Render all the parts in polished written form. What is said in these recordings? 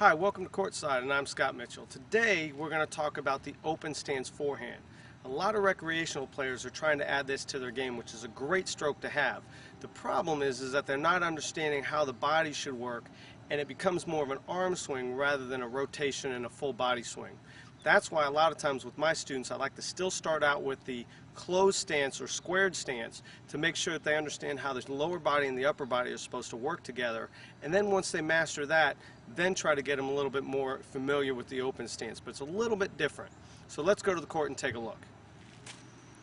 Hi, welcome to Courtside, and I'm Scott Mitchell. Today we're going to talk about the open stance forehand. A lot of recreational players are trying to add this to their game, which is a great stroke to have. The problem is that they're not understanding how the body should work, and it becomes more of an arm swing rather than a rotation and a full body swing. That's why a lot of times with my students I like to still start out with the closed stance or squared stance to make sure that they understand how the lower body and the upper body are supposed to work together, and then once they master that, then try to get them a little bit more familiar with the open stance. But it's a little bit different. So let's go to the court and take a look.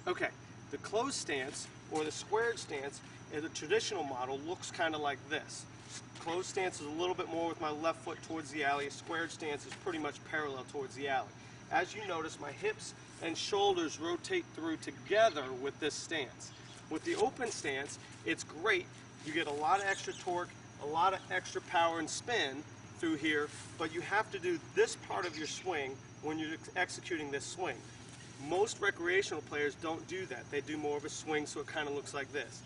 Okay, the closed stance or the squared stance in the traditional model looks kind of like this. Closed stance is a little bit more with my left foot towards the alley. A squared stance is pretty much parallel towards the alley. As you notice, my hips and shoulders rotate through together with this stance. With the open stance, it's great. You get a lot of extra torque, a lot of extra power and spin through here, but you have to do this part of your swing when you're executing this swing. Most recreational players don't do that. They do more of a swing, so it kind of looks like this.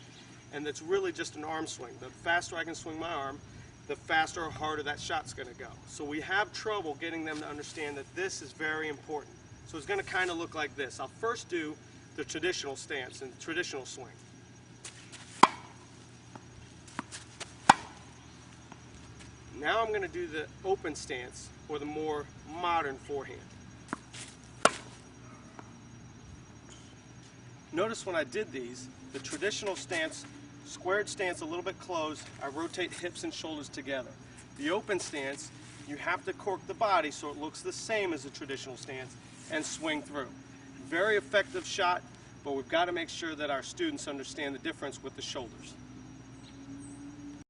And it's really just an arm swing. The faster I can swing my arm, the faster or harder that shot's going to go. So we have trouble getting them to understand that this is very important. So it's going to kind of look like this. I'll first do the traditional stance and traditional swing. Now I'm going to do the open stance or the more modern forehand. Notice when I did these, the traditional stance, squared stance a little bit closed, I rotate hips and shoulders together. The open stance, you have to cork the body so it looks the same as a traditional stance and swing through. Very effective shot, but we've got to make sure that our students understand the difference with the shoulders.